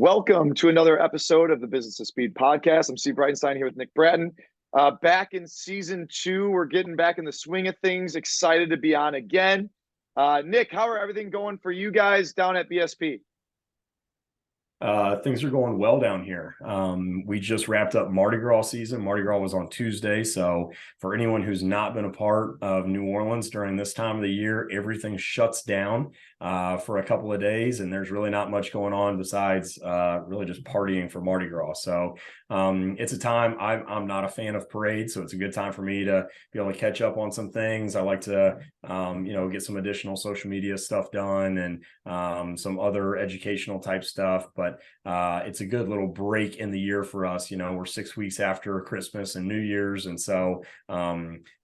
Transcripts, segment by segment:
Welcome to another episode of the Business of Speed podcast. I'm Steve Breitenstein here with Nick Bratton. Back in season 2, we're getting back in the swing of things. Excited to be on again. Nick, how are everything going for you guys down at BSP? Things are going well down here. We just wrapped up Mardi Gras season. Mardi Gras was on Tuesday. So for anyone who's not been a part of New Orleans during this time of the year, everything shuts down for a couple of days. And there's really not much going on besides really just partying for Mardi Gras. So it's a time I'm not a fan of parades. So it's a good time for me to be able to catch up on some things. I like to, get some additional social media stuff done and some other educational type stuff. But it's a good little break in the year for us. We're 6 weeks after Christmas and New Year's. And so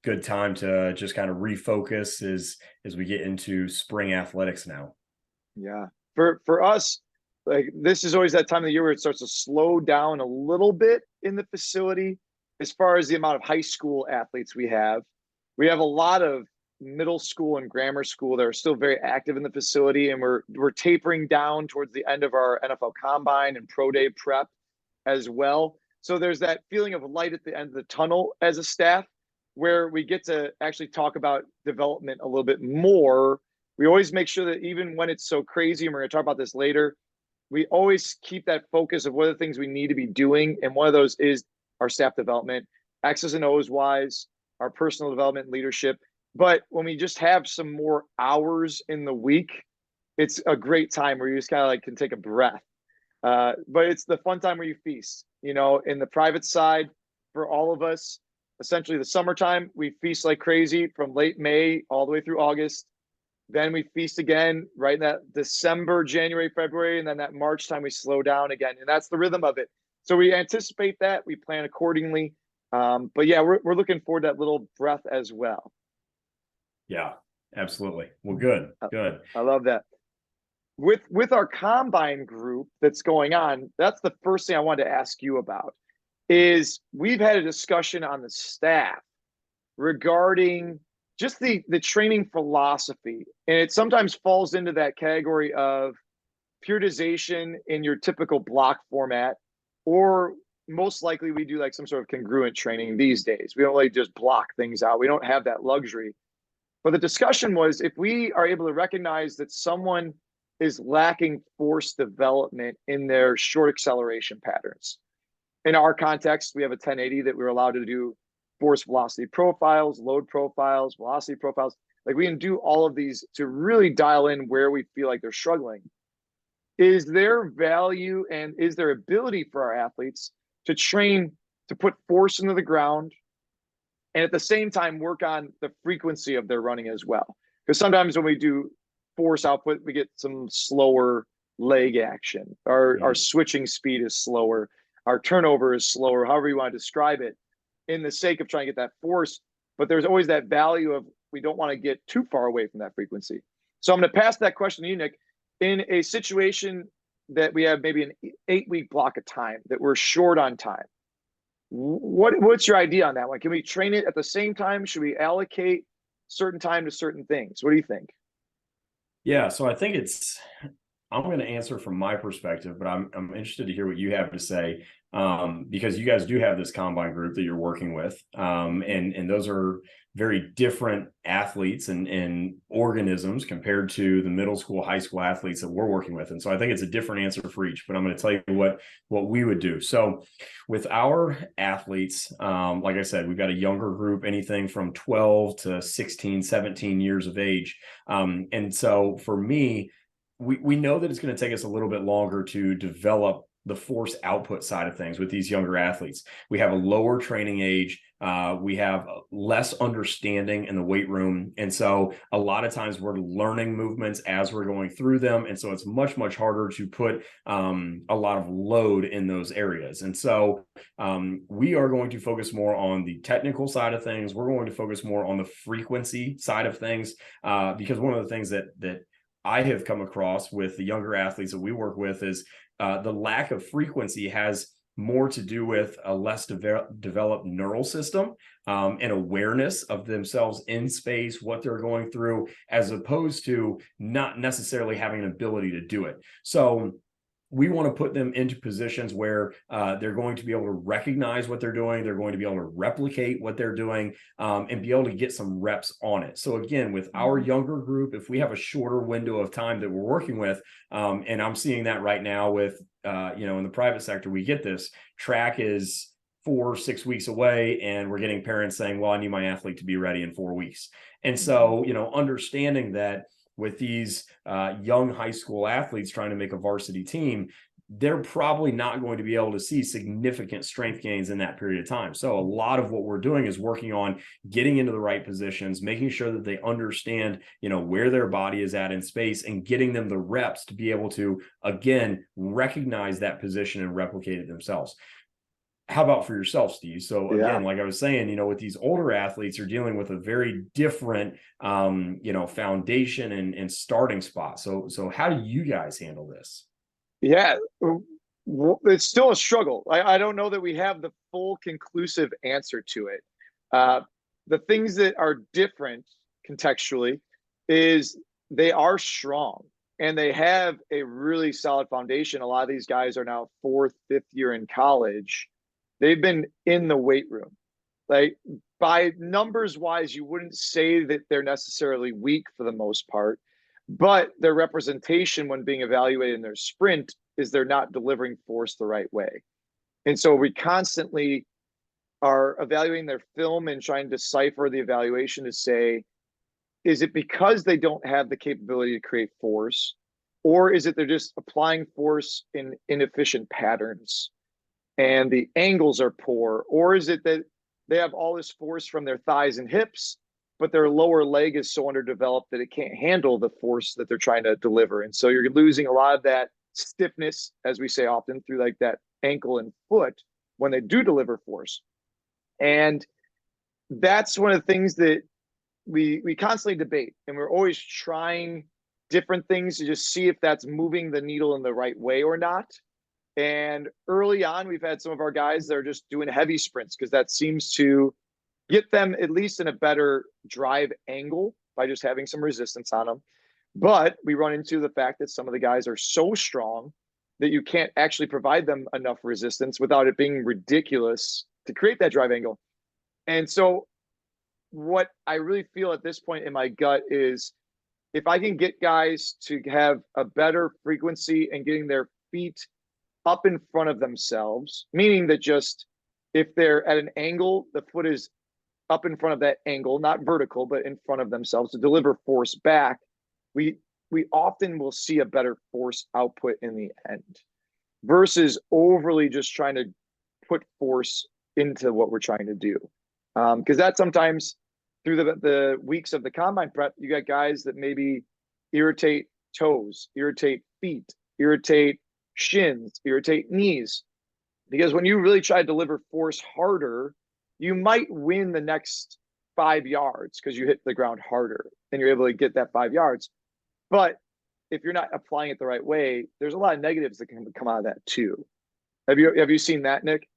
good time to just kind of refocus as we get into spring athletics now. Yeah. For us, like this is always that time of the year where it starts to slow down a little bit in the facility as far as the amount of high school athletes we have. We have a lot of middle school and grammar school that are still very active in the facility, and we're tapering down towards the end of our NFL Combine and Pro Day prep as well. So there's that feeling of light at the end of the tunnel as a staff where we get to actually talk about development a little bit more. We always make sure that even when it's so crazy, and we're going to talk about this later, we always keep that focus of what are the things we need to be doing. And one of those is our staff development, X's and O's wise, our personal development and leadership. But when we just have some more hours in the week, it's a great time where you just kind of like can take a breath. But it's the fun time where you feast, in the private side for all of us. Essentially the summertime, we feast like crazy from late May all the way through August. Then we feast again right in that December, January, February, and then that March time we slow down again. And that's the rhythm of it. So we anticipate that, we plan accordingly. But yeah, we're looking forward to that little breath as well. Yeah, absolutely. Well, good. I love that. With our combine group that's going on, that's the first thing I wanted to ask you about is we've had a discussion on the staff regarding just the training philosophy. And it sometimes falls into that category of periodization in your typical block format, or most likely we do like some sort of congruent training these days. We don't like just block things out. We don't have that luxury. But the discussion was if we are able to recognize that someone is lacking force development in their short acceleration patterns. In our context, we have a 1080 that we're allowed to do force velocity profiles, load profiles, velocity profiles. Like we can do all of these to really dial in where we feel like they're struggling. Is there value and is there ability for our athletes to train to put force into the ground and at the same time work on the frequency of their running as well? Because sometimes when we do force output, we get some slower leg action. Our switching speed is slower. Our turnover is slower, however you want to describe it, in the sake of trying to get that force. But there's always that value of we don't want to get too far away from that frequency. So I'm going to pass that question to you, Nick. In a situation that we have maybe an 8-week block of time that we're short on time, what's your idea on that one? Can we train it at the same time? Should we allocate certain time to certain things? What do you think? Yeah, so I think I'm going to answer from my perspective, but I'm interested to hear what you have to say because you guys do have this combine group that you're working with, and those are very different athletes and organisms compared to the middle school, high school athletes that we're working with. And so I think it's a different answer for each, but I'm going to tell you what we would do. So with our athletes, like I said, we've got a younger group, anything from 12 to 16, 17 years of age. And so for me, we know that it's going to take us a little bit longer to develop the force output side of things with these younger athletes. We have a lower training age. We have less understanding in the weight room. And so a lot of times we're learning movements as we're going through them. And so it's much, much harder to put a lot of load in those areas. And so we are going to focus more on the technical side of things. We're going to focus more on the frequency side of things because one of the things that I have come across with the younger athletes that we work with is the lack of frequency has more to do with a less developed neural system and awareness of themselves in space, what they're going through, as opposed to not necessarily having an ability to do it. So we want to put them into positions where they're going to be able to recognize what they're doing. They're going to be able to replicate what they're doing, and be able to get some reps on it. So again, with our younger group, if we have a shorter window of time that we're working with, and I'm seeing that right now with, in the private sector, we get this. Track is 4 or 6 weeks away, and we're getting parents saying, well, I need my athlete to be ready in 4 weeks. And so, understanding that with these young high school athletes trying to make a varsity team, they're probably not going to be able to see significant strength gains in that period of time. So a lot of what we're doing is working on getting into the right positions, making sure that they understand, where their body is at in space, and getting them the reps to be able to, again, recognize that position and replicate it themselves. How about for yourself, Steve? So again, like I was saying, with these older athletes, you're dealing with a very different, foundation and starting spot. So how do you guys handle this? Yeah, it's still a struggle. I don't know that we have the full conclusive answer to it. The things that are different contextually is they are strong and they have a really solid foundation. A lot of these guys are now 4th, 5th year in college. They've been in the weight room. Like, by numbers wise, you wouldn't say that they're necessarily weak for the most part, but their representation when being evaluated in their sprint is they're not delivering force the right way. And so we constantly are evaluating their film and trying to decipher the evaluation to say, is it because they don't have the capability to create force, or is it they're just applying force in inefficient patterns and the angles are poor, or is it that they have all this force from their thighs and hips, but their lower leg is so underdeveloped that it can't handle the force that they're trying to deliver? And so you're losing a lot of that stiffness, as we say often, through like that ankle and foot when they do deliver force. And that's one of the things that we constantly debate, and we're always trying different things to just see if that's moving the needle in the right way or not. And early on, we've had some of our guys that are just doing heavy sprints because that seems to get them at least in a better drive angle by just having some resistance on them. But we run into the fact that some of the guys are so strong that you can't actually provide them enough resistance without it being ridiculous to create that drive angle. And so what I really feel at this point in my gut is, if I can get guys to have a better frequency and getting their feet up in front of themselves, meaning that just if they're at an angle, the foot is up in front of that angle, not vertical, but in front of themselves to deliver force back, we often will see a better force output in the end versus overly just trying to put force into what we're trying to do. Because that sometimes through the weeks of the combine prep, you got guys that maybe irritate toes, irritate feet, irritate shins, irritate knees. Because when you really try to deliver force harder, you might win the next 5 yards because you hit the ground harder and you're able to get that 5 yards. But if you're not applying it the right way, there's a lot of negatives that can come out of that too. Have you seen that, Nick?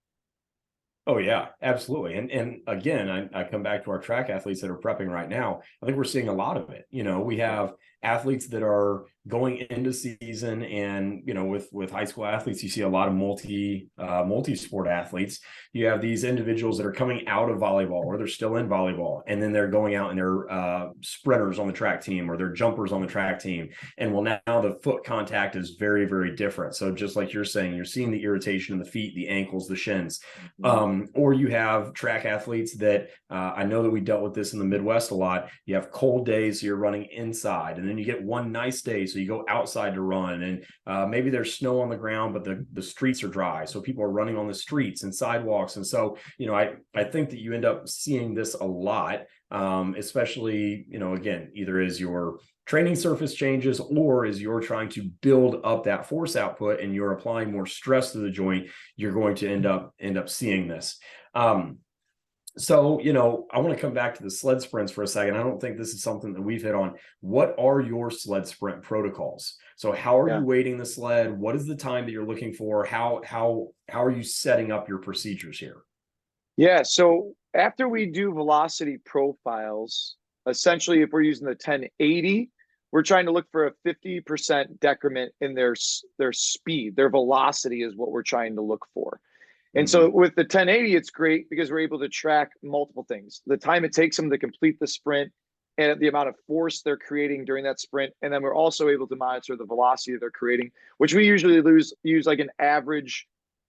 Oh yeah, absolutely. And again, I come back to our track athletes that are prepping right now. I think we're seeing a lot of it. We have athletes that are going into season, and with high school athletes, you see a lot of multi-sport athletes. You have these individuals that are coming out of volleyball, or they're still in volleyball, and then they're going out and they're sprinters on the track team, or they're jumpers on the track team. And well, now the foot contact is very, very different. So just like you're saying, you're seeing the irritation in the feet, the ankles, the shins. Or you have track athletes that I know that we dealt with this in the Midwest a lot. You have cold days, so you're running inside, and then you get one nice day, so you go outside to run, and maybe there's snow on the ground, but the streets are dry, so people are running on the streets and sidewalks. And so I think that you end up seeing this a lot, especially again, either as your training surface changes, or as you're trying to build up that force output and you're applying more stress to the joint, you're going to end up seeing this. So, I want to come back to the sled sprints for a second. I don't think this is something that we've hit on. What are your sled sprint protocols? So how are you weighting the sled? What is the time that you're looking for? How are you setting up your procedures here? Yeah, so after we do velocity profiles, essentially if we're using the 1080, we're trying to look for a 50% decrement in their speed. Their velocity is what we're trying to look for. And so with the 1080, it's great because we're able to track multiple things: the time it takes them to complete the sprint and the amount of force they're creating during that sprint. And then we're also able to monitor the velocity they're creating, which we usually use like an average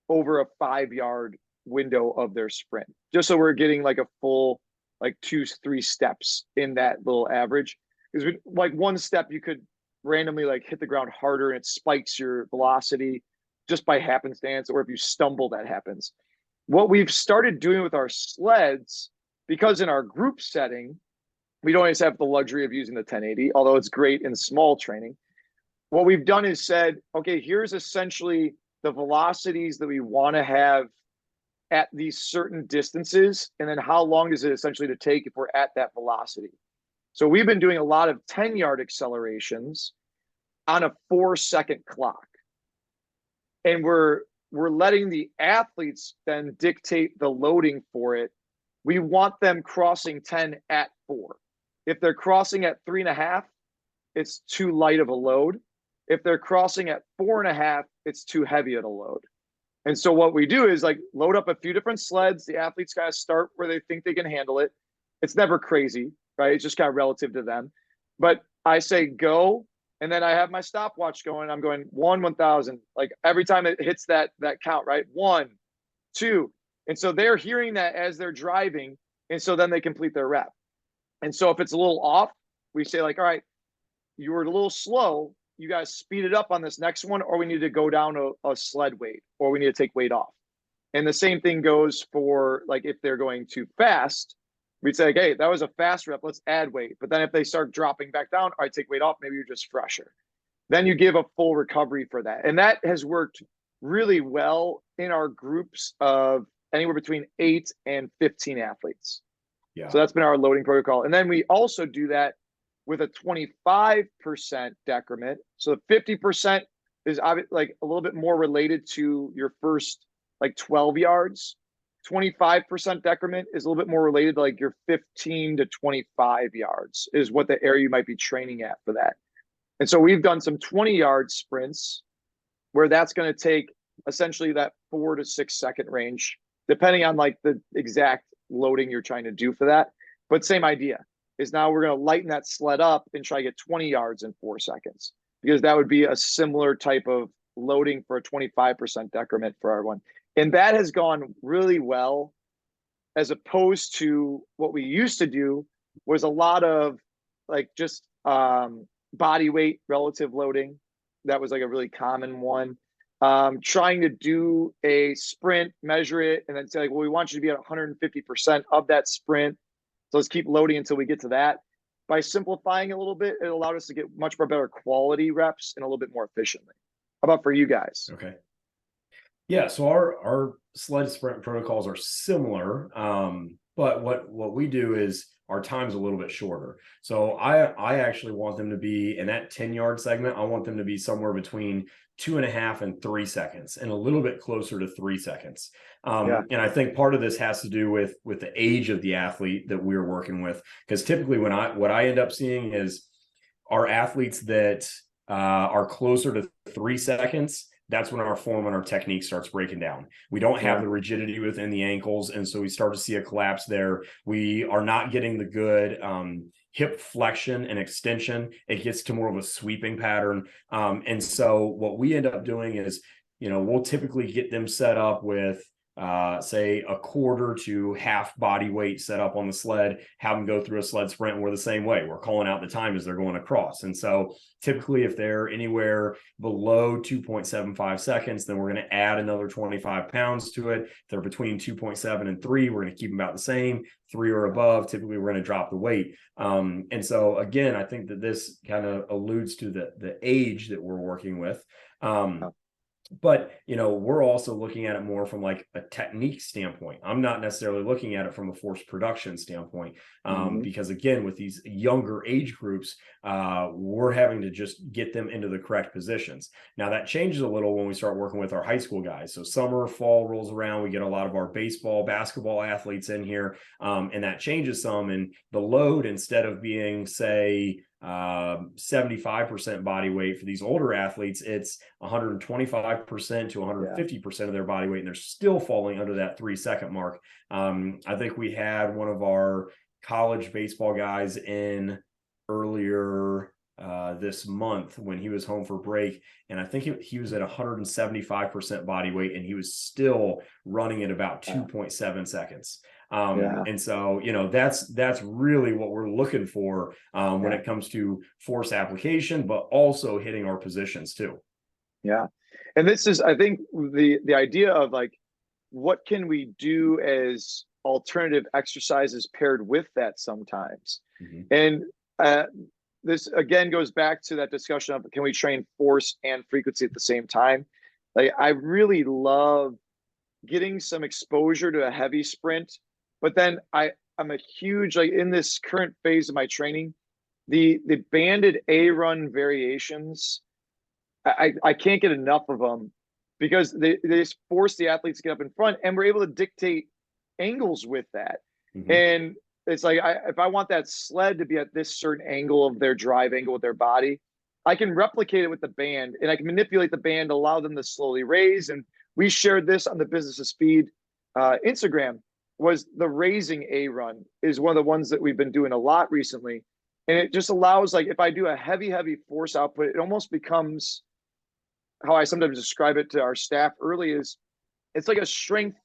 over a 5-yard window of their sprint, just so we're getting like a full like 2-3 steps in that little average. Because like one step you could randomly like hit the ground harder and it spikes your velocity just by happenstance, or if you stumble, that happens. What we've started doing with our sleds, because in our group setting, we don't always have the luxury of using the 1080, although it's great in small training. What we've done is said, okay, here's essentially the velocities that we want to have at these certain distances, and then how long is it essentially to take if we're at that velocity. So we've been doing a lot of 10-yard accelerations on a 4-second clock. And we're letting the athletes then dictate the loading for it. We want them crossing 10 at 4. If they're crossing at 3.5, it's too light of a load. If they're crossing at 4.5, it's too heavy of a load. And so what we do is like load up a few different sleds. The athletes kind of start where they think they can handle it. It's never crazy, right? It's just kind of relative to them. But I say go, and then I have my stopwatch going. I'm going 1,000. Like every time it hits that count, right? 1, 2. And so they're hearing that as they're driving. And so then they complete their rep. And so if it's a little off, we say like, all right, you were a little slow. You guys speed it up on this next one, or we need to go down a sled weight, or we need to take weight off. And the same thing goes for like if they're going too fast, we'd say, hey, that was a fast rep, let's add weight. But then if they start dropping back down, all right, take weight off, maybe you're just fresher. Then you give a full recovery for that. And that has worked really well in our groups of anywhere between 8 and 15 athletes. Yeah. So that's been our loading protocol. And then we also do that with a 25% decrement. So 50% is like a little bit more related to your first like 12 yards. 25% decrement is a little bit more related to like your 15 to 25 yards is what the area you might be training at for that. And so we've done some 20-yard sprints where that's going to take essentially that 4 to 6 second range, depending on like the exact loading you're trying to do for that. But same idea is now we're going to lighten that sled up and try to get 20 yards in 4 seconds, because that would be a similar type of loading for a 25% decrement for everyone. And that has gone really well, as opposed to what we used to do was a lot of like just body weight relative loading. That was like a really common one. Trying to do a sprint, measure it, and then say like, well, we want you to be at 150% of that sprint. So let's keep loading until we get to that. By simplifying a little bit, it allowed us to get much more better quality reps and a little bit more efficiently. How about for you guys? Okay. Yeah, so our sled sprint protocols are similar, but what we do is our time's a little bit shorter. So I actually want them to be in that 10-yard segment. I want them to be somewhere between 2.5 and 3 seconds, and a little bit closer to 3 seconds. And I think part of this has to do with the age of the athlete that we're working with, because typically what I end up seeing is our athletes that are closer to 3 seconds. That's when our form and our technique starts breaking down. We don't have the rigidity within the ankles, and so we start to see a collapse there. We are not getting the good hip flexion and extension. It gets to more of a sweeping pattern. And so what we end up doing is, we'll typically get them set up with say a quarter to half body weight set up on the sled, have them go through a sled sprint, and we're the same way. We're calling out the time as they're going across. And so typically if they're anywhere below 2.75 seconds, then we're going to add another 25 pounds to it. If they're between 2.7 and 3, we're going to keep them about the same. 3 or above, typically we're going to drop the weight. And so again, I think that this kind of alludes to the age that we're working with. But, we're also looking at it more from like a technique standpoint. I'm not necessarily looking at it from a force production standpoint, because again, with these younger age groups, we're having to just get them into the correct positions. Now that changes a little when we start working with our high school guys. So summer, fall rolls around, we get a lot of our baseball, basketball athletes in here, and that changes some. And the load, instead of being, say, 75% body weight. For these older athletes, it's 125% to 150% of their body weight, and they're still falling under that 3-second mark. I think we had one of our college baseball guys in earlier this month when he was home for break, and I think he was at 175% body weight, and he was still running at about 2.7 seconds. And so, that's really what we're looking for when it comes to force application, but also hitting our positions too. Yeah. And this is, I think, the idea of like, what can we do as alternative exercises paired with that sometimes? And this again goes back to that discussion of, can we train force and frequency at the same time? Like, I really love getting some exposure to a heavy sprint, but then I'm a huge, like, in this current phase of my training, the banded A run variations, I can't get enough of them, because they just force the athletes to get up in front, and we're able to dictate angles with that. And it's like, if I want that sled to be at this certain angle of their drive angle with their body, I can replicate it with the band, and I can manipulate the band, allow them to slowly raise. And we shared this on the Business of Speed Instagram, was the raising A run is one of the ones that we've been doing a lot recently. And it just allows, like, if I do a heavy force output, it almost becomes, how I sometimes describe it to our staff early, is it's like a strength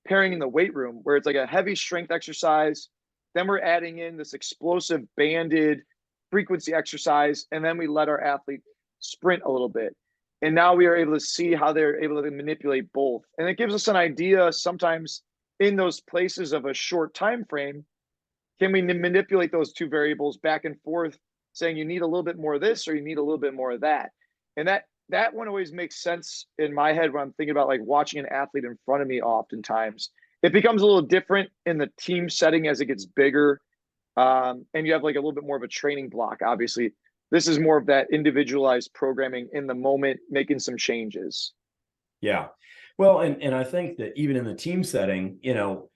pairing in the weight room, where it's like a heavy strength exercise. Then we're adding in this explosive banded frequency exercise. And then we let our athlete sprint a little bit. And now we are able to see how they're able to manipulate both. And it gives us an idea sometimes in those places of a short time frame, can we manipulate those two variables back and forth, saying you need a little bit more of this or you need a little bit more of that. And that one always makes sense in my head when I'm thinking about, like, watching an athlete in front of me. Oftentimes it becomes a little different in the team setting as it gets bigger. And you have like a little bit more of a training block. Obviously, this is more of that individualized programming in the moment, making some changes. Yeah. Well, and I think that even in the team setting, you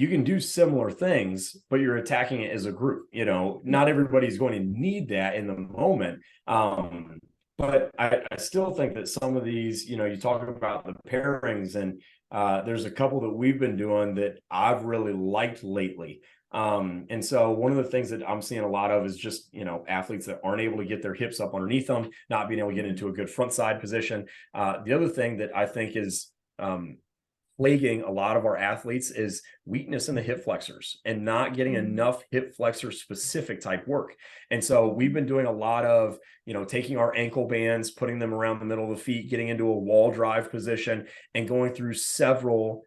can do similar things, but you're attacking it as a group. Not everybody's going to need that in the moment. But I still think that some of these, you talk about the pairings, and there's a couple that we've been doing that I've really liked lately. And so one of the things that I'm seeing a lot of is just, athletes that aren't able to get their hips up underneath them, not being able to get into a good front side position. The other thing that I think is plaguing a lot of our athletes is weakness in the hip flexors and not getting enough hip flexor specific type work. And so we've been doing a lot of, taking our ankle bands, putting them around the middle of the feet, getting into a wall drive position, and going through several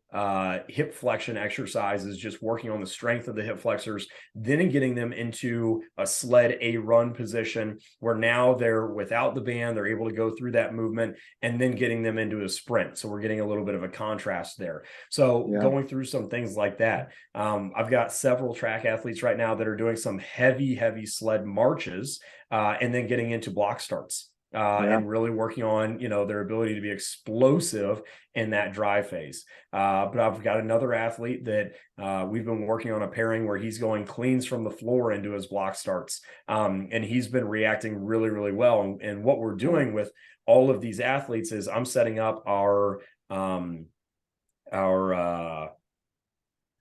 hip flexion exercises, just working on the strength of the hip flexors, then getting them into a sled A run position where now they're without the band, they're able to go through that movement, and then getting them into a sprint. So we're getting a little bit of a contrast there. So going through some things like that. I've got several track athletes right now that are doing some heavy sled marches, and then getting into block starts. And really working on, their ability to be explosive in that drive phase. But I've got another athlete that we've been working on a pairing where he's going cleans from the floor into his block starts. And he's been reacting really well. And what we're doing with all of these athletes is I'm setting up our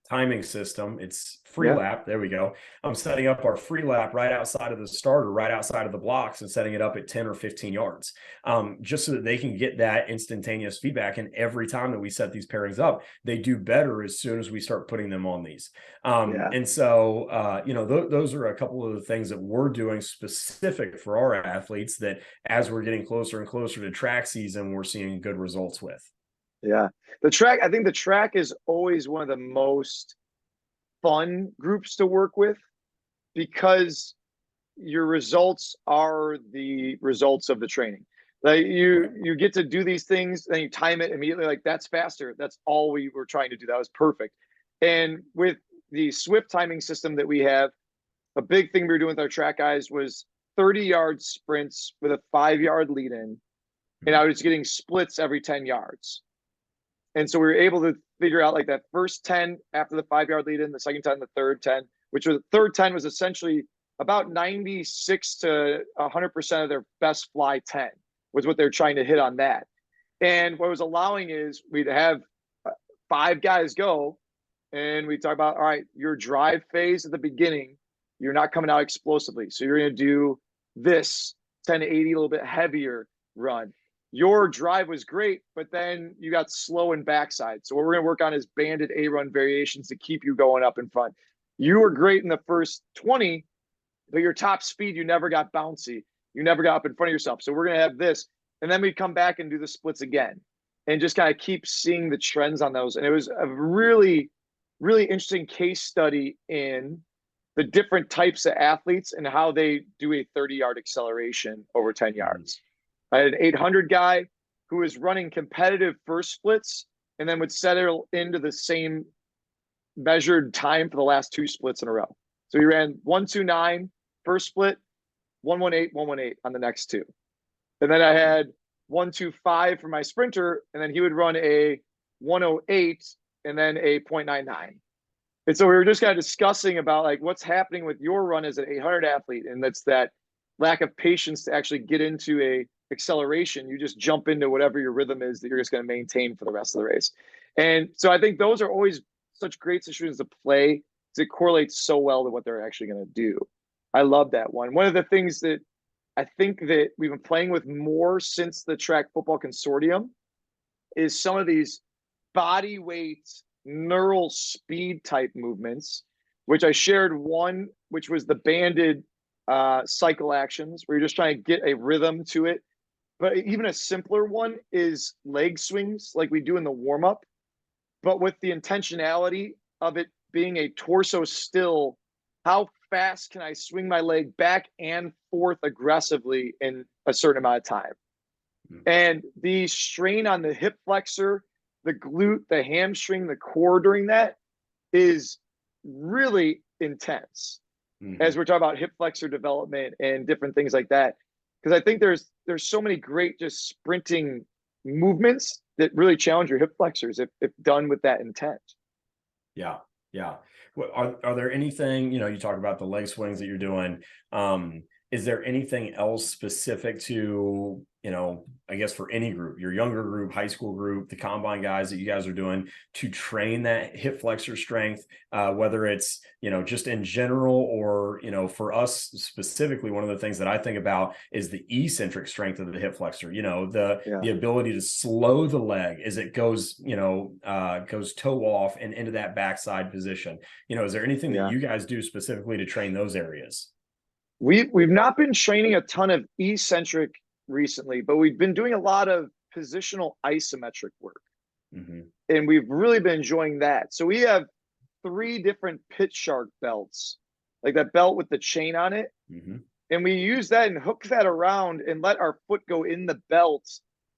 timing system. It's free lap. There we go. I'm setting up our free lap right outside of the starter, right outside of the blocks, and setting it up at 10 or 15 yards, just so that they can get that instantaneous feedback. And every time that we set these pairings up, they do better as soon as we start putting them on these. And so, those are a couple of the things that we're doing specific for our athletes that as we're getting closer and closer to track season, we're seeing good results with. Yeah. I think the track is always one of the most fun groups to work with, because your results are the results of the training. Like, you get to do these things, then you time it immediately. Like, that's faster. That's all we were trying to do. That was perfect. And with the Swift timing system that we have, a big thing we were doing with our track guys was 30-yard sprints with a 5-yard lead in. And I was getting splits every 10 yards. And so we were able to figure out, like, that first 10 after the 5-yard lead in, the second 10, the third 10, which was the third 10 was essentially about 96 to 100% of their best fly 10 was what they're trying to hit on that. And what it was allowing is we'd have 5 guys go, and we talk about, all right, your drive phase at the beginning, you're not coming out explosively. So you're going to do this 10 to 80, a little bit heavier run. Your drive was great, but then you got slow and backside. So what we're going to work on is banded A run variations to keep you going up in front. You were great in the first 20, but your top speed, you never got bouncy. You never got up in front of yourself. So we're going to have this. And then we come back and do the splits again and just kind of keep seeing the trends on those. And it was a really, really interesting case study in the different types of athletes and how they do a 30-yard acceleration over 10 yards. I had an 800 guy who was running competitive first splits and then would settle into the same measured time for the last 2 splits in a row. So he ran 129 first split, 118, 118 on the next 2. And then I had 125 for my sprinter, and then he would run a 108 and then a 0.99. And so we were just kind of discussing about like what's happening with your run as an 800 athlete. And that's that lack of patience to actually get into a acceleration. You just jump into whatever your rhythm is that you're just going to maintain for the rest of the race. And so I think those are always such great situations to play because it correlates so well to what they're actually going to do. I love that one. One of the things that I think that we've been playing with more since the Track Football Consortium is some of these body weight neural speed type movements, which I shared one, which was the banded cycle actions, where you're just trying to get a rhythm to it. But even a simpler one is leg swings like we do in the warm-up, but with the intentionality of it being a torso still, how fast can I swing my leg back and forth aggressively in a certain amount of time? And the strain on the hip flexor, the glute, the hamstring, the core during that is really intense as we're talking about hip flexor development and different things like that. Because I think there's so many great just sprinting movements that really challenge your hip flexors if done with that intent. Yeah. Yeah. Well, are there anything, you talk about the leg swings that you're doing. Is there anything else specific to, I guess for any group, your younger group, high school group, the combine guys that you guys are doing to train that hip flexor strength, whether it's, just in general or, for us specifically, one of the things that I think about is the eccentric strength of the hip flexor, the ability to slow the leg as it goes, goes toe off and into that backside position. Is there anything that you guys do specifically to train those areas? We've not been training a ton of eccentric recently, but we've been doing a lot of positional isometric work. And we've really been enjoying that. So we have 3 different pit shark belts, like that belt with the chain on it. And we use that and hook that around and let our foot go in the belt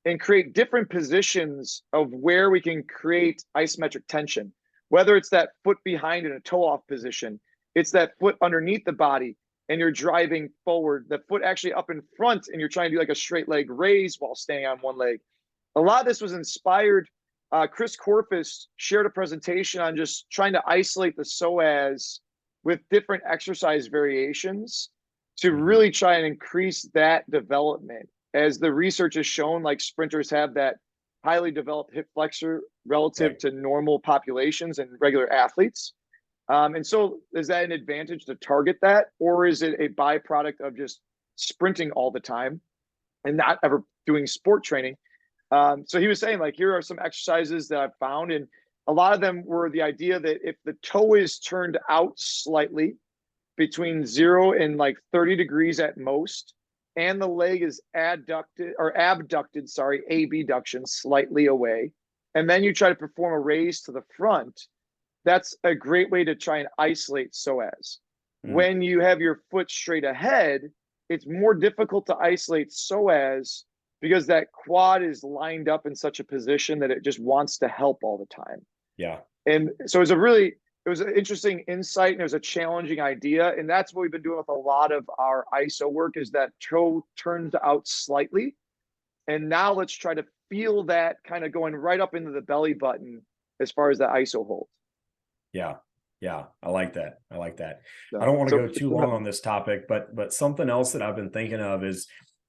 and create different positions of where we can create isometric tension, whether it's that foot behind in a toe off position, it's that foot underneath the body, and you're driving forward, the foot actually up in front, and you're trying to do like a straight leg raise while staying on one leg. A lot of this was inspired. Chris Corpus shared a presentation on just trying to isolate the psoas with different exercise variations to really try and increase that development. As the research has shown, like sprinters have that highly developed hip flexor relative to normal populations and regular athletes. And so is that an advantage to target that, or is it a byproduct of just sprinting all the time and not ever doing sport training? So he was saying, like, here are some exercises that I've found, and a lot of them were the idea that if the toe is turned out slightly between 0 and like 30 degrees at most, and the leg is abducted, abduction slightly away, and then you try to perform a raise to the front, that's a great way to try and isolate psoas. When you have your foot straight ahead, it's more difficult to isolate psoas because that quad is lined up in such a position that it just wants to help all the time. Yeah. And so it was an interesting insight, and it was a challenging idea. And that's what we've been doing with a lot of our ISO work, is that toe turns out slightly. And now let's try to feel that kind of going right up into the belly button as far as the ISO hold. Yeah. Yeah, I like that. I like that. I So, don't want to so go too long on this topic, but something else that I've been thinking of is,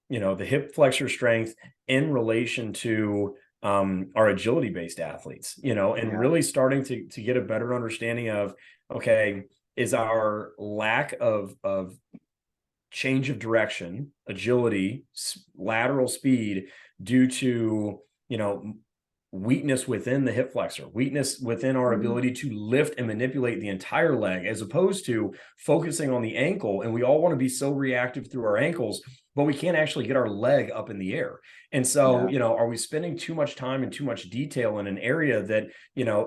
the hip flexor strength in relation to our agility based athletes, and yeah, really starting to get a better understanding of, okay, is our lack of change of direction, agility, lateral speed due to, weakness within the hip flexor, weakness within our mm, ability to lift and manipulate the entire leg, as opposed to focusing on the ankle. And we all want to be so reactive through our ankles, but we can't actually get our leg up in the air. And so, yeah, are we spending too much time and too much detail in an area that,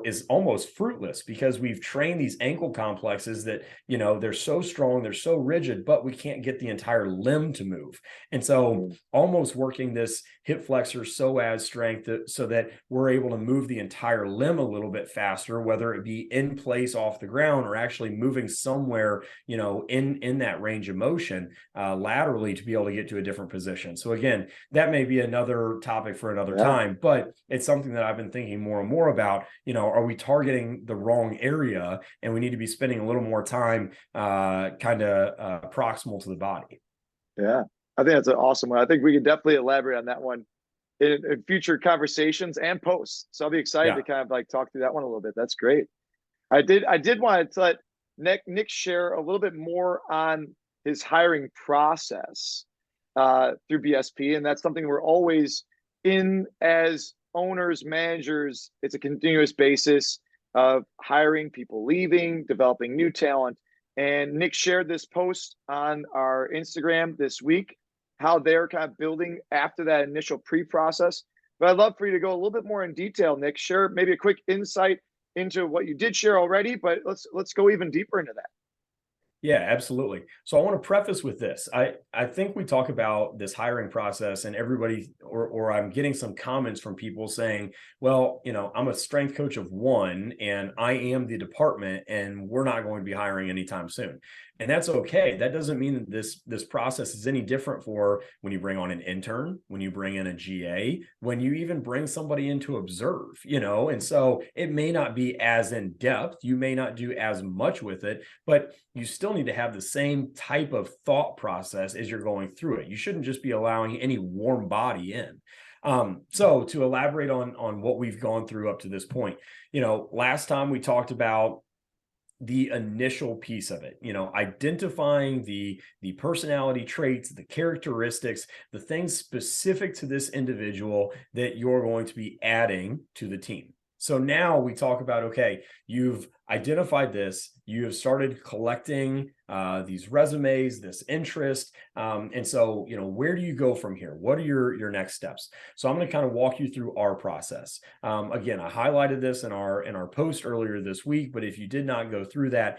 is almost fruitless, because we've trained these ankle complexes that, they're so strong, they're so rigid, but we can't get the entire limb to move. And so, mm, almost working this hip flexor psoas strength so that we're able to move the entire limb a little bit faster, whether it be in place off the ground or actually moving somewhere, in that range of motion laterally, to be able to get to a different position. So again, that may be another topic for another yeah. time, but it's something that I've been thinking more and more about. Are we targeting the wrong area, and we need to be spending a little more time kind of proximal to the body? Yeah, I think that's an awesome one. I think we can definitely elaborate on that one in future conversations and posts. So I'll be excited Yeah. to kind of like talk through that one a little bit. That's great. I did want to let Nick share a little bit more on his hiring process through BSP, and that's something we're always in as owners, managers. It's a continuous basis of hiring, people leaving, developing new talent. And Nick shared this post on our Instagram this week, how they're kind of building after that initial pre-process. But I'd love for you to go a little bit more in detail, Nick. Share maybe a quick insight into what you did share already, but let's go even deeper into that. Yeah, absolutely. So I want to preface with this. I think we talk about this hiring process, and everybody, or I'm getting some comments from people saying, well, I'm a strength coach of one and I am the department, and we're not going to be hiring anytime soon. And that's okay. That doesn't mean that this process is any different for when you bring on an intern, when you bring in a GA, when you even bring somebody in to observe, and so it may not be as in depth. You may not do as much with it, but you still need to have the same type of thought process as you're going through it. You shouldn't just be allowing any warm body in. So to elaborate on what we've gone through up to this point, last time we talked about the initial piece of it, identifying the personality traits, the characteristics, the things specific to this individual that you're going to be adding to the team. So now we talk about, okay, you've identified this, you have started collecting these resumes, this interest. And so, where do you go from here? What are your next steps? So I'm going to kind of walk you through our process. Again, I highlighted this in our post earlier this week, but if you did not go through that,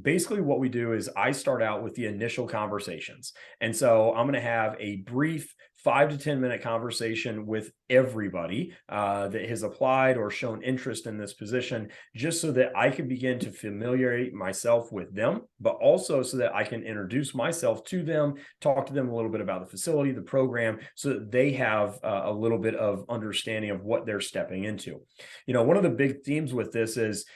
basically what we do is I start out with the initial conversations. And so I'm going to have a brief 5 to 10 minute conversation with everybody that has applied or shown interest in this position, just so that I can begin to familiarize myself with them, but also so that I can introduce myself to them, talk to them a little bit about the facility, the program, so that they have a little bit of understanding of what they're stepping into. One of the big themes with this is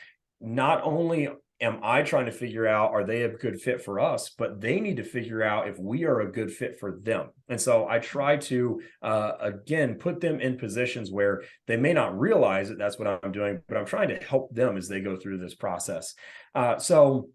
not only am I trying to figure out, are they a good fit for us, but they need to figure out if we are a good fit for them. And so I try to, again, put them in positions where they may not realize that that's what I'm doing, but I'm trying to help them as they go through this process. So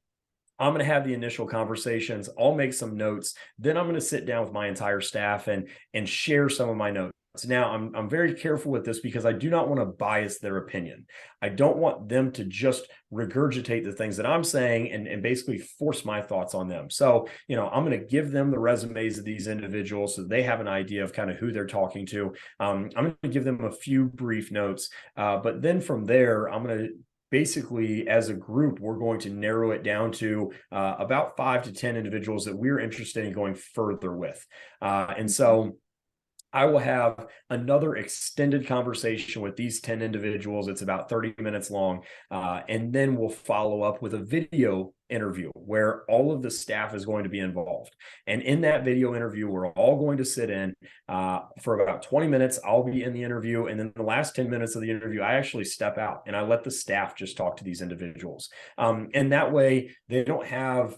I'm going to have the initial conversations. I'll make some notes. Then I'm going to sit down with my entire staff and share some of my notes. Now, I'm very careful with this because I do not want to bias their opinion. I don't want them to just regurgitate the things that I'm saying and basically force my thoughts on them. So, I'm going to give them the resumes of these individuals so they have an idea of kind of who they're talking to. I'm going to give them a few brief notes, but then from there, I'm going to basically, as a group, we're going to narrow it down to about 5 to 10 individuals that we're interested in going further with. And so I will have another extended conversation with these 10 individuals. It's about 30 minutes long. And then we'll follow up with a video interview where all of the staff is going to be involved. And in that video interview, we're all going to sit in for about 20 minutes. I'll be in the interview. And then the last 10 minutes of the interview, I actually step out and I let the staff just talk to these individuals. And that way they don't have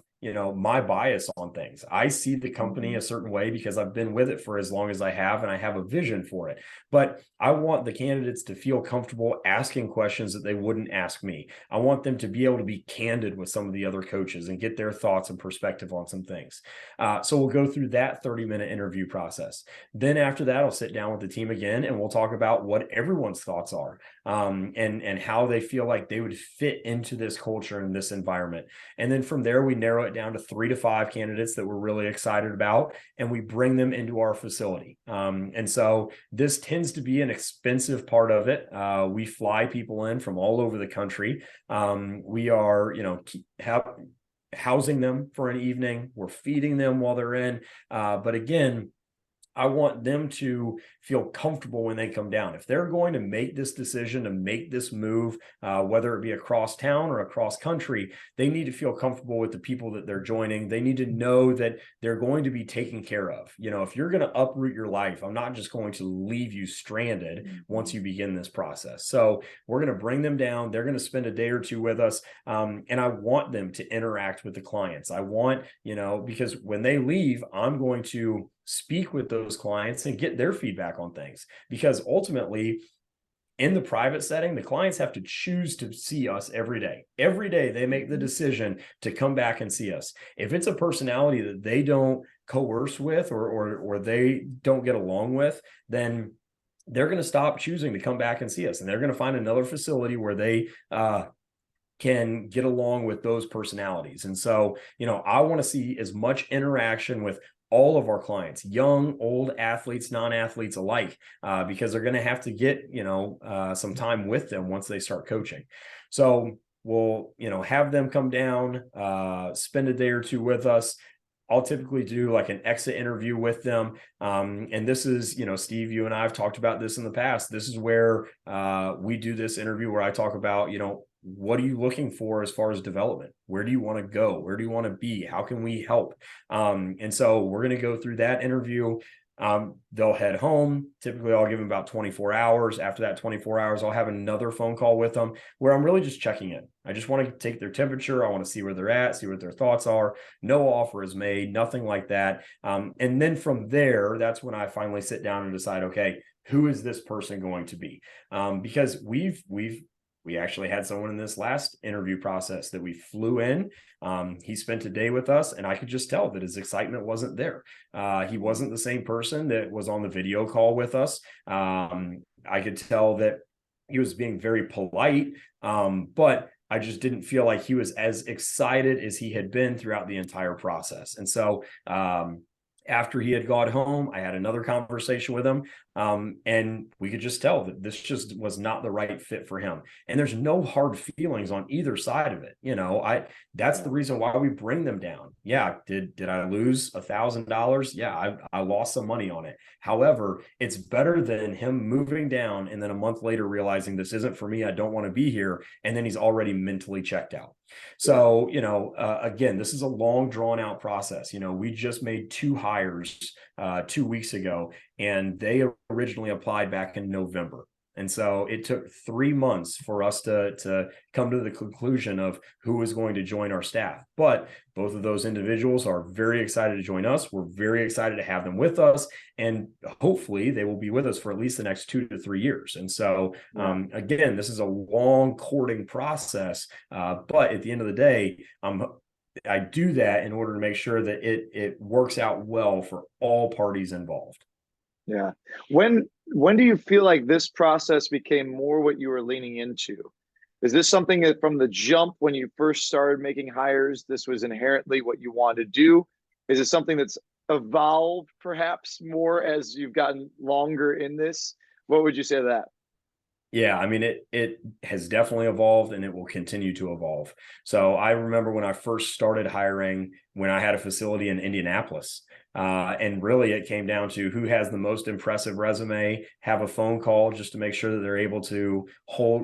my bias on things. I see the company a certain way because I've been with it for as long as I have, and I have a vision for it. But I want the candidates to feel comfortable asking questions that they wouldn't ask me. I want them to be able to be candid with some of the other coaches and get their thoughts and perspective on some things. So we'll go through that 30-minute interview process. Then after that, I'll sit down with the team again, and we'll talk about what everyone's thoughts are, and how they feel like they would fit into this culture and this environment. And then from there, we narrow it down to 3 to 5 candidates that we're really excited about, and we bring them into our facility. And so this tends to be an expensive part of it. We fly people in from all over the country. We are, housing them for an evening. We're feeding them while they're in. But again, I want them to feel comfortable when they come down. If they're going to make this decision to make this move, whether it be across town or across country, they need to feel comfortable with the people that they're joining. They need to know that they're going to be taken care of. If you're going to uproot your life, I'm not just going to leave you stranded once you begin this process. So we're going to bring them down. They're going to spend a day or two with us. And I want them to interact with the clients. I want, because when they leave, I'm going to speak with those clients and get their feedback on things, because ultimately in the private setting, the clients have to choose to see us every day. Every day they make the decision to come back and see us. If it's a personality that they don't coerce with or they don't get along with, then they're going to stop choosing to come back and see us, and they're going to find another facility where they can get along with those personalities. And so, I want to see as much interaction with all of our clients, young, old, athletes, non-athletes alike, because they're going to have to get, some time with them once they start coaching. So we'll, have them come down, spend a day or two with us. I'll typically do like an exit interview with them. And this is, Steve, you and I have talked about this in the past. This is where we do this interview where I talk about, what are you looking for as far as development? Where do you want to go? Where do you want to be? How can we help? And so we're going to go through that interview. They'll head home. Typically, I'll give them about 24 hours. After that 24 hours, I'll have another phone call with them where I'm really just checking in. I just want to take their temperature. I want to see where they're at, see what their thoughts are. No offer is made, nothing like that. And then from there, that's when I finally sit down and decide, okay, who is this person going to be? Because we actually had someone in this last interview process that we flew in. He spent a day with us, and I could just tell that his excitement wasn't there. He wasn't the same person that was on the video call with us. I could tell that he was being very polite, but I just didn't feel like he was as excited as he had been throughout the entire process. And so after he had gone home, I had another conversation with him, and we could just tell that this just was not the right fit for him. And there's no hard feelings on either side of it. That's the reason why we bring them down. Yeah, did I lose $1,000? Yeah, I lost some money on it. However, it's better than him moving down and then a month later realizing this isn't for me, I don't want to be here, and then he's already mentally checked out. So, again, this is a long drawn out process. We just made 2 hires 2 weeks ago, and they originally applied back in November. And so it took 3 months for us to come to the conclusion of who was going to join our staff. But both of those individuals are very excited to join us. We're very excited to have them with us. And hopefully they will be with us for at least the next 2 to 3 years. And so, again, this is a long courting process. But at the end of the day, I do that in order to make sure that it works out well for all parties involved. Yeah. When do you feel like this process became more what you were leaning into? Is this something that from the jump when you first started making hires, this was inherently what you wanted to do? Is it something that's evolved perhaps more as you've gotten longer in this? What would you say to that? Yeah, I mean, it has definitely evolved, and it will continue to evolve. So I remember when I first started hiring, when I had a facility in Indianapolis. And really it came down to who has the most impressive resume, have a phone call just to make sure that they're able to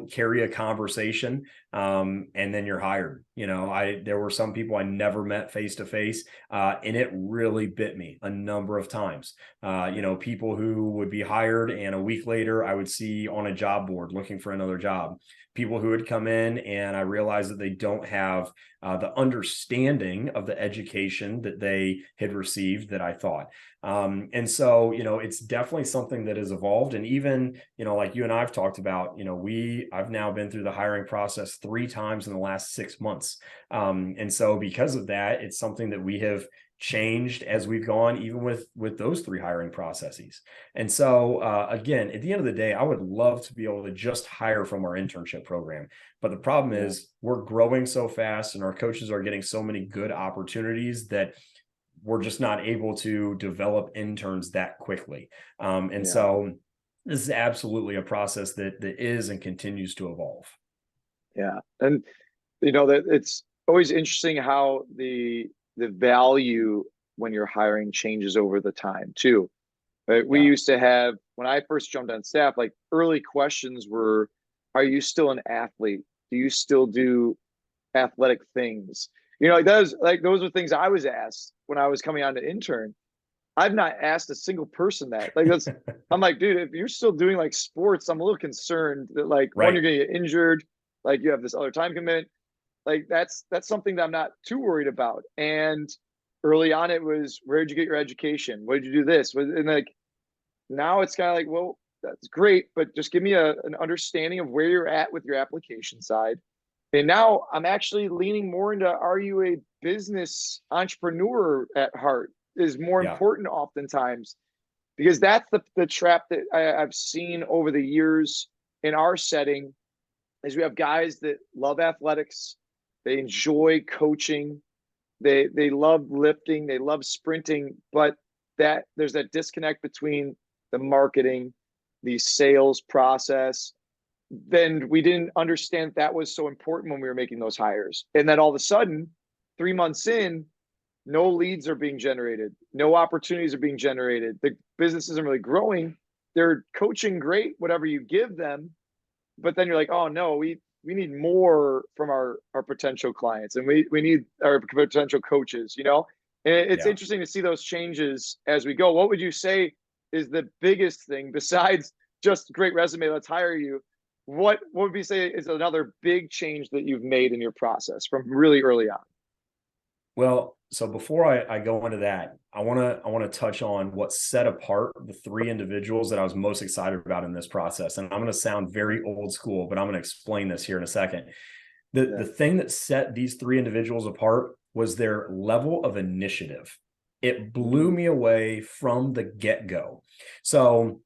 carry a conversation. And then you're hired. There were some people I never met face to face, and it really bit me a number of times. People who would be hired and a week later I would see on a job board looking for another job. People who had come in and I realized that they don't have the understanding of the education that they had received that I thought. And so, it's definitely something that has evolved. And even, like you and I've talked about, I've now been through the hiring process 3 times in the last 6 months. And so because of that, it's something that we have changed as we've gone, even with those 3 hiring processes. And so again, at the end of the day, I would love to be able to just hire from our internship program. But the problem is we're growing so fast and our coaches are getting so many good opportunities that we're just not able to develop interns that quickly. So this is absolutely a process that is and continues to evolve. Yeah. And that it's always interesting how the value when you're hiring changes over the time too. Right? We used to have, when I first jumped on staff, like early questions were, are you still an athlete? Do you still do athletic things? Those were things I was asked when I was coming on to intern. I've not asked a single person that. I'm like, dude, if you're still doing like sports, I'm a little concerned that one, you're gonna get injured, you have this other time commitment. That's something that I'm not too worried about. And early on, it was, where did you get your education? What did you do this? And now it's kind of like, well, that's great, but just give me an understanding of where you're at with your application side. And now I'm actually leaning more into, are you a business entrepreneur at heart, is more important oftentimes, because that's the trap that I've seen over the years in our setting, is we have guys that love athletics, they enjoy coaching, they love lifting, they love sprinting, but that there's that disconnect between the marketing, the sales process. Then we didn't understand that was so important when we were making those hires. And then all of a sudden, 3 months in, no leads are being generated, no opportunities are being generated. The business isn't really growing. They're coaching great, whatever you give them, but then you're like, oh no, we need more from our potential clients, and we need our potential coaches. And it's interesting to see those changes as we go. What would you say is the biggest thing besides just great resume, let's hire you? What would you say is another big change that you've made in your process from really early on? Well, so before I go into that, I want to touch on what set apart the 3 individuals that I was most excited about in this process. And I'm going to sound very old school, but I'm going to explain this here in a second. The thing that set these 3 individuals apart was their level of initiative. It blew me away from the get-go. So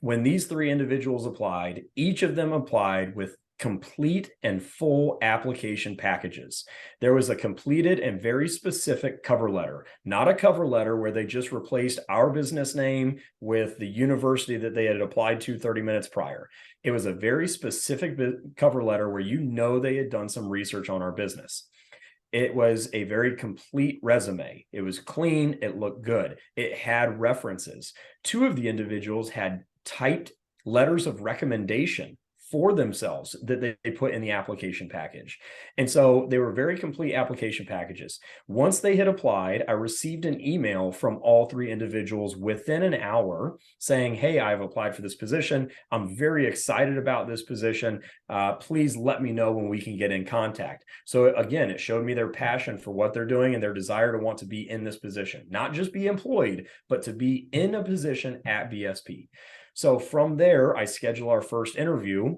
when these 3 individuals applied, each of them applied with complete and full application packages. There was a completed and very specific cover letter, not a cover letter where they just replaced our business name with the university that they had applied to 30 minutes prior. It was a very specific cover letter where they had done some research on our business. It was a very complete resume. It was clean. It looked good. It had references. 2 of the individuals had typed letters of recommendation for themselves that they put in the application package. And so they were very complete application packages. Once they had applied, I received an email from all 3 individuals within an hour saying, hey, I've applied for this position. I'm very excited about this position. Please let me know when we can get in contact. So again, it showed me their passion for what they're doing and their desire to want to be in this position, not just be employed, but to be in a position at BSP. So from there, I schedule our first interview.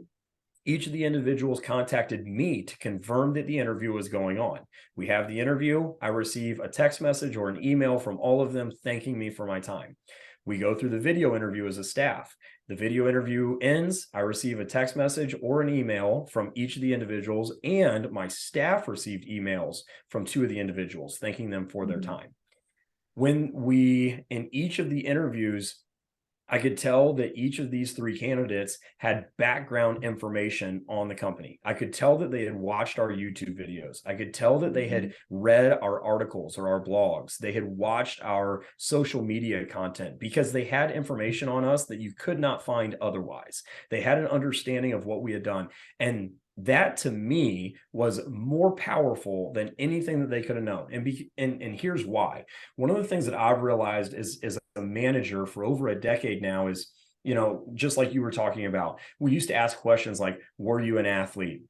Each of the individuals contacted me to confirm that the interview was going on. We have the interview. I receive a text message or an email from all of them thanking me for my time. We go through the video interview as a staff. The video interview ends. I receive a text message or an email from each of the individuals, and my staff received emails from 2 of the individuals thanking them for their time. When we, in each of the interviews, I could tell that each of these three candidates had background information on the company. I could tell that they had watched our YouTube videos. I could tell that they had read our articles or our blogs. They had watched our social media content because they had information on us that you could not find otherwise. They had an understanding of what we had done. And that to me was more powerful than anything that they could have known. And here's why. One of the things that I've realized is a manager for over a decade now is, just like you were talking about, we used to ask questions like, were you an athlete?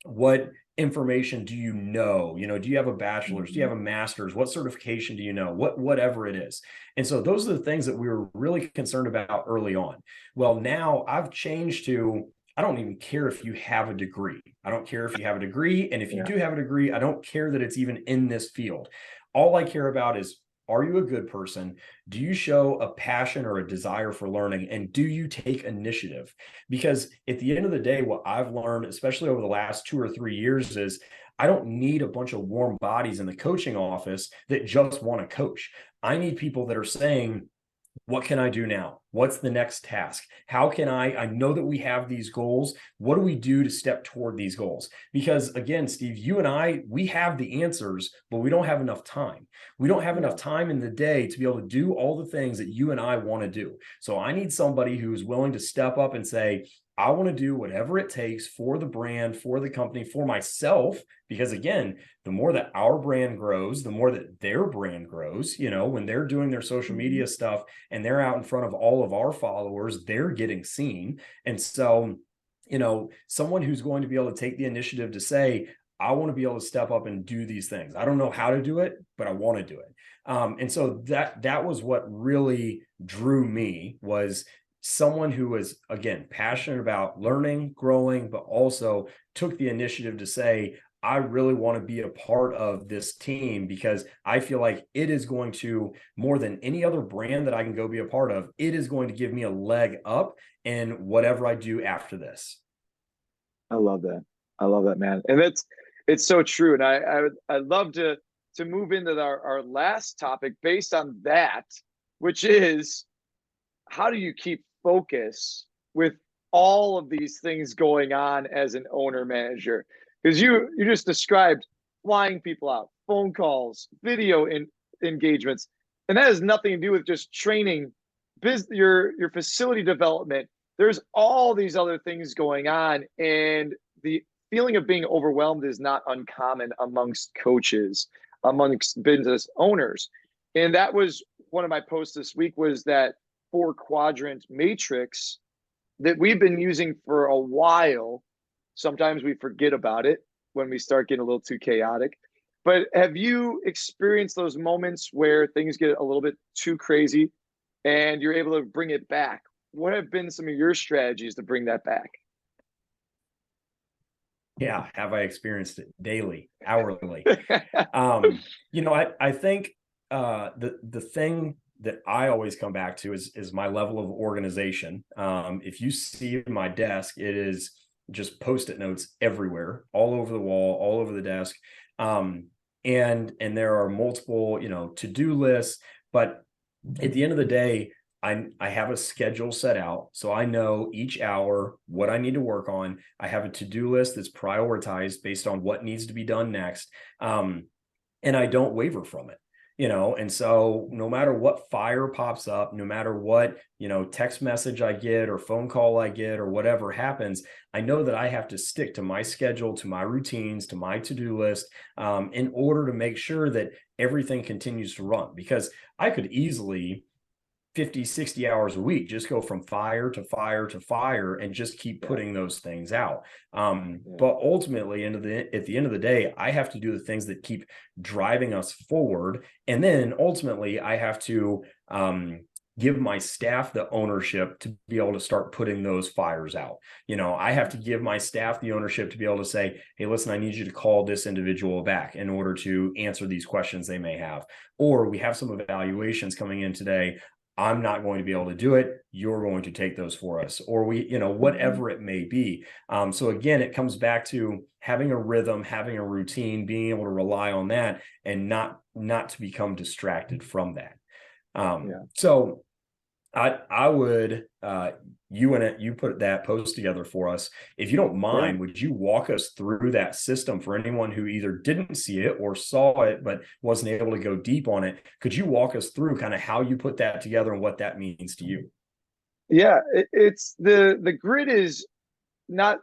What information do you know? Do you have a bachelor's? Do you have a master's? What certification do you know? Whatever it is. And so those are the things that we were really concerned about early on. Well, now I've changed to, I don't even care if you have a degree. I don't care if you have a degree. And if you do have a degree, I don't care that it's even in this field. All I care about is, are you a good person? Do you show a passion or a desire for learning? And do you take initiative? Because at the end of the day, what I've learned, especially over the last 2 or 3 years, is I don't need a bunch of warm bodies in the coaching office that just want to coach. I need people that are saying, what can I do now? What's the next task? How can I know that we have these goals. What do we do to step toward these goals? Because again, Steve, you and I, we have the answers, but we don't have enough time. We don't have enough time in the day to be able to do all the things that you and I want to do. So I need somebody who is willing to step up and say, I want to do whatever it takes for the brand, for the company, for myself. Because again, the more that our brand grows, the more that their brand grows. When they're doing their social media stuff and they're out in front of all of our followers, they're getting seen. And so, someone who's going to be able to take the initiative to say, I want to be able to step up and do these things. I don't know how to do it, but I want to do it. And so that was what really drew me, was someone who was, again, passionate about learning, growing, but also took the initiative to say, I really want to be a part of this team, because I feel like it is going to, more than any other brand that I can go be a part of, it is going to give me a leg up in whatever I do after this. I love that. I love that, man. And it's so true. And I'd love to move into our last topic based on that, which is, how do you keep focus with all of these things going on as an owner manager? Because you just described flying people out, phone calls, video engagements, and that has nothing to do with just training, your facility development. There's all these other things going on, and the feeling of being overwhelmed is not uncommon amongst coaches, amongst business owners. And that was one of my posts this week, was that 4-quadrant matrix that we've been using for a while. Sometimes we forget about it when we start getting a little too chaotic. But have you experienced those moments where things get a little bit too crazy and you're able to bring it back? What have been some of your strategies to bring that back? Yeah, have I experienced it daily, hourly? I think the thing that I always come back to is my level of organization. If you see my desk, it is just Post-it notes everywhere, all over the wall, all over the desk. And there are multiple, to-do lists, but at the end of the day, I have a schedule set out. So I know each hour what I need to work on. I have a to-do list that's prioritized based on what needs to be done next. And I don't waver from it. And so no matter what fire pops up, no matter what, text message I get or phone call I get or whatever happens, I know that I have to stick to my schedule, to my routines, to my to-do list, in order to make sure that everything continues to run. Because I could easily 50, 60 hours a week, just go from fire to fire to fire and just keep putting those things out. But ultimately, at the end of the day, I have to do the things that keep driving us forward. And then ultimately, I have to give my staff the ownership to be able to start putting those fires out. I have to give my staff the ownership to be able to say, hey, listen, I need you to call this individual back in order to answer these questions they may have. Or we have some evaluations coming in today. I'm not going to be able to do it. You're going to take those for us, or whatever it may be. So again, it comes back to having a rhythm, having a routine, being able to rely on that, and not to become distracted from that. So I would you put that post together for us. If you don't Yeah. mind, would you walk us through that system for anyone who either didn't see it or saw it but wasn't able to go deep on it? Could you walk us through kind of how you put that together and what that means to you? Yeah, it's the grid is not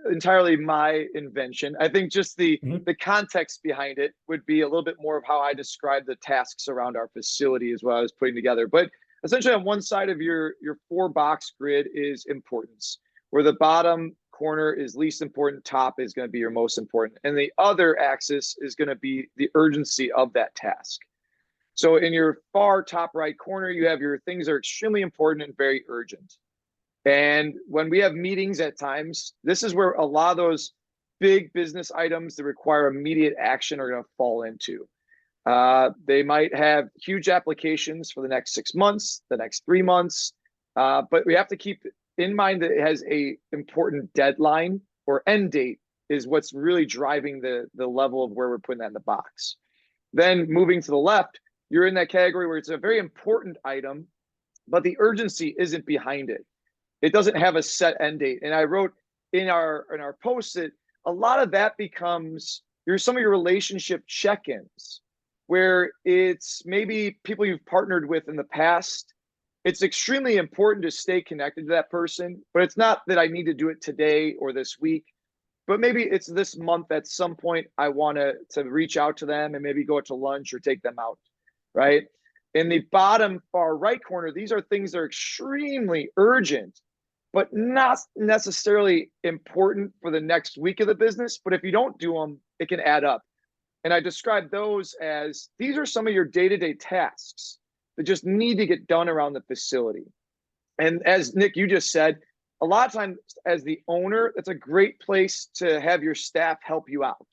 entirely my invention. I think just Mhm. the context behind it would be a little bit more of how I describe the tasks around our facility is what I was putting together. But essentially, on one side of your four box grid is importance, where the bottom corner is least important, top is going to be your most important, and the other axis is going to be the urgency of that task. So in your far top right corner, you have your things that are extremely important and very urgent. And when we have meetings at times, this is where a lot of those big business items that require immediate action are going to fall into. They might have huge applications for the next 6 months, the next 3 months, but we have to keep in mind that it has a important deadline or end date is what's really driving the level of where we're putting that in the box. Then moving to the left, you're in that category where it's a very important item, but the urgency isn't behind it. It doesn't have a set end date. And I wrote in our post that a lot of that becomes some of your relationship check-ins, where it's maybe people you've partnered with in the past. It's extremely important to stay connected to that person, but it's not that I need to do it today or this week. But maybe it's this month at some point I want to reach out to them and maybe go to lunch or take them out, right? In the bottom far right corner, these are things that are extremely urgent, but not necessarily important for the next week of the business. But if you don't do them, it can add up. And I describe those as these are some of your day-to-day tasks that just need to get done around the facility. And as Nick, you just said, a lot of times as the owner, it's a great place to have your staff help you out,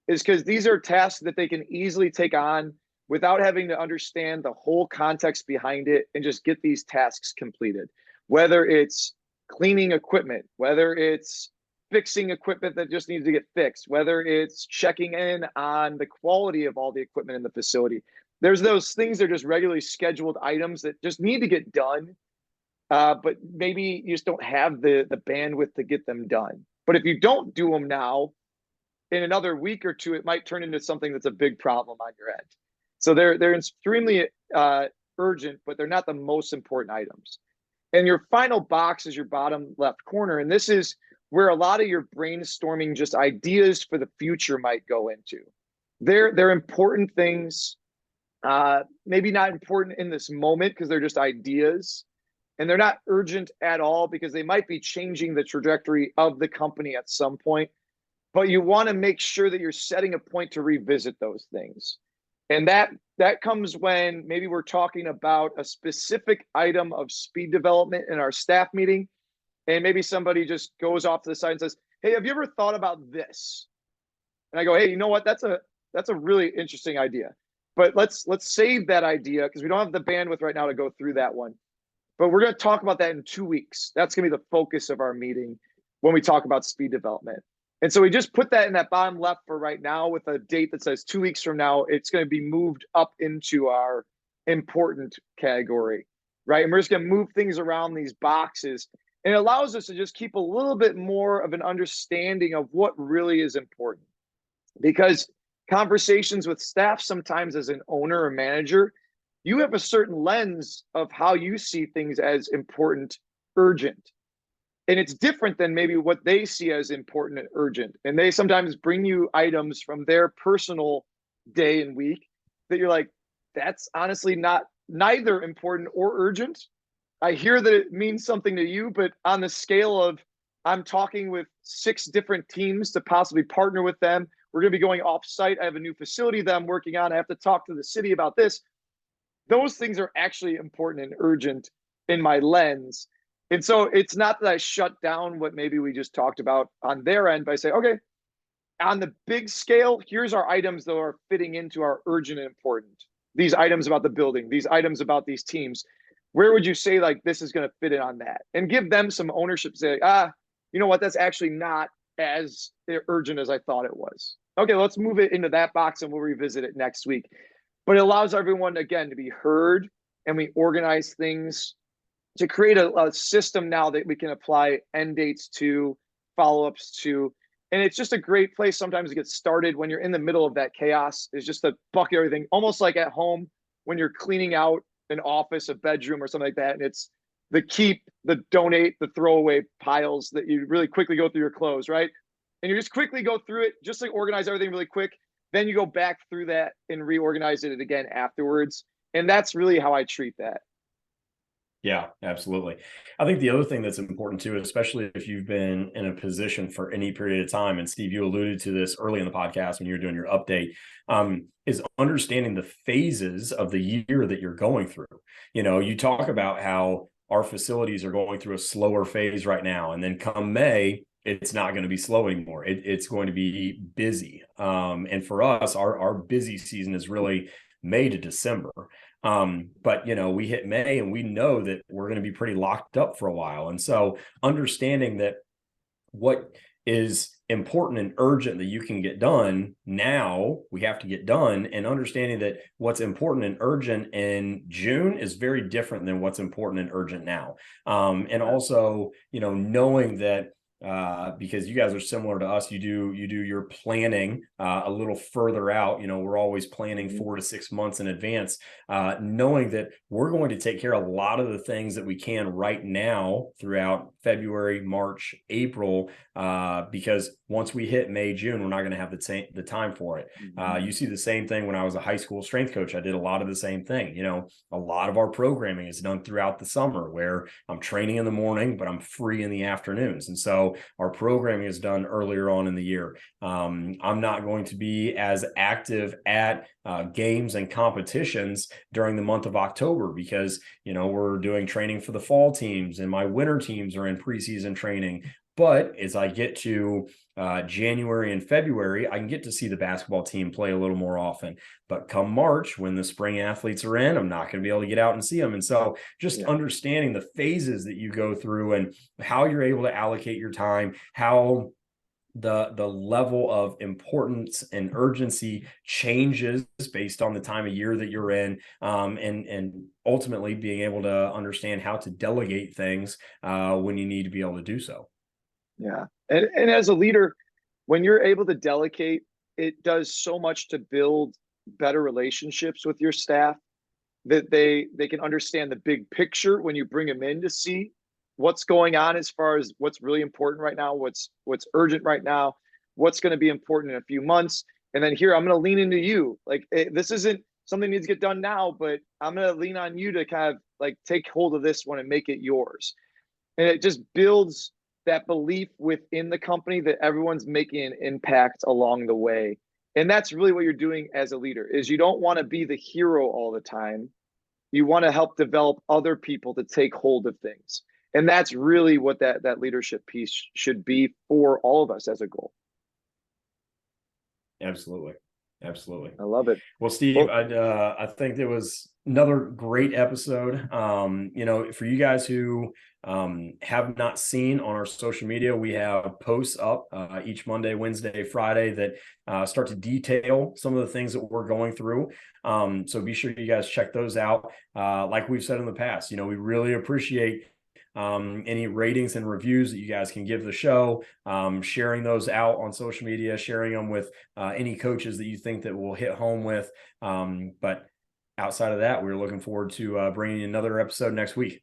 is because these are tasks that they can easily take on without having to understand the whole context behind it and just get these tasks completed. Whether it's cleaning equipment, whether it's fixing equipment that just needs to get fixed, whether it's checking in on the quality of all the equipment in the facility. There's those things that are just regularly scheduled items that just need to get done, but maybe you just don't have the bandwidth to get them done. But if you don't do them now, in another week or two, it might turn into something that's a big problem on your end. So they're extremely urgent, but they're not the most important items. And your final box is your bottom left corner, and this is where a lot of your brainstorming, just ideas for the future, might go into. They're important things, maybe not important in this moment because they're just ideas, and they're not urgent at all because they might be changing the trajectory of the company at some point, but you want to make sure that you're setting a point to revisit those things. And that comes when maybe we're talking about a specific item of speed development in our staff meeting, and maybe somebody just goes off to the side and says, "Hey, have you ever thought about this?" And I go, "Hey, you know what? That's a really interesting idea. But let's save that idea because we don't have the bandwidth right now to go through that one. But we're going to talk about that in 2 weeks. That's going to be the focus of our meeting when we talk about speed development." And so we just put that in that bottom left for right now with a date that says 2 weeks from now, it's going to be moved up into our important category, right? And we're just going to move things around these boxes. And it allows us to just keep a little bit more of an understanding of what really is important. Because conversations with staff sometimes as an owner or manager, you have a certain lens of how you see things as important, urgent. And it's different than maybe what they see as important and urgent. And they sometimes bring you items from their personal day and week that you're like, that's honestly not neither important or urgent. I hear that it means something to you, but on the scale of I'm talking with 6 different teams to possibly partner with them. We're going to be going off site. I have a new facility that I'm working on. I have to talk to the city about this. Those things are actually important and urgent in my lens. And so it's not that I shut down what maybe we just talked about on their end by saying, okay, on the big scale, here's our items that are fitting into our urgent and important. These items about the building, these items about these teams. Where would you say like this is going to fit in on that? And give them some ownership. Say, you know what? That's actually not as urgent as I thought it was. Okay, let's move it into that box and we'll revisit it next week. But it allows everyone again to be heard and we organize things to create a system now that we can apply end dates to, follow-ups to. And it's just a great place sometimes to get started when you're in the middle of that chaos, is just to bucket everything, almost like at home when you're cleaning out an office, a bedroom, or something like that. And it's the keep, the donate, the throwaway piles that you really quickly go through your clothes, right? And you just quickly go through it, just like organize everything really quick. Then you go back through that and reorganize it again afterwards. And that's really how I treat that. Yeah, absolutely. I think the other thing that's important too, especially if you've been in a position for any period of time, and Steve, you alluded to this early in the podcast when you were doing your update, is understanding the phases of the year that you're going through. You talk about how our facilities are going through a slower phase right now, and then come May, it's not going to be slow anymore. It's going to be busy. And for us, our busy season is really May to December. But we hit May and we know that we're going to be pretty locked up for a while. And so understanding that what is important and urgent that you can get done now, we have to get done, and understanding that what's important and urgent in June is very different than what's important and urgent now. And also, knowing that because you guys are similar to us, you do your planning a little further out. We're always planning 4 to 6 months in advance, knowing that we're going to take care of a lot of the things that we can right now throughout February, March, April, because once we hit May, June, we're not going to have the time for it. You see the same thing when I was a high school strength coach. I did a lot of the same thing. A lot of our programming is done throughout the summer, where I'm training in the morning, but I'm free in the afternoons. And so our programming is done earlier on in the year. I'm not going to be as active at games and competitions during the month of October because, we're doing training for the fall teams and my winter teams are in preseason training. But as I get to January and February, I can get to see the basketball team play a little more often. But come March, when the spring athletes are in, I'm not going to be able to get out and see them. And so just understanding the phases that you go through and how you're able to allocate your time, how the level of importance and urgency changes based on the time of year that you're in, and ultimately being able to understand how to delegate things when you need to be able to do so. Yeah. And as a leader, when you're able to delegate, it does so much to build better relationships with your staff, that they can understand the big picture when you bring them in to see what's going on as far as what's really important right now, what's urgent right now, what's going to be important in a few months. And then here, I'm going to lean into you. Like, this isn't something that needs to get done now, but I'm going to lean on you to kind of like take hold of this one and make it yours. And it just builds that belief within the company that everyone's making an impact along the way. And that's really what you're doing as a leader, is you don't want to be the hero all the time. You want to help develop other people to take hold of things. And that's really what that leadership piece should be for all of us as a goal. Absolutely. I love it. Well, Steve, I think it was another great episode. For you guys who have not seen on our social media, we have posts up each Monday, Wednesday, Friday that start to detail some of the things that we're going through. So be sure you guys check those out. Like we've said in the past, we really appreciate any ratings and reviews that you guys can give the show, sharing those out on social media, sharing them with any coaches that you think that will hit home with. But outside of that, we're looking forward to bringing you another episode next week.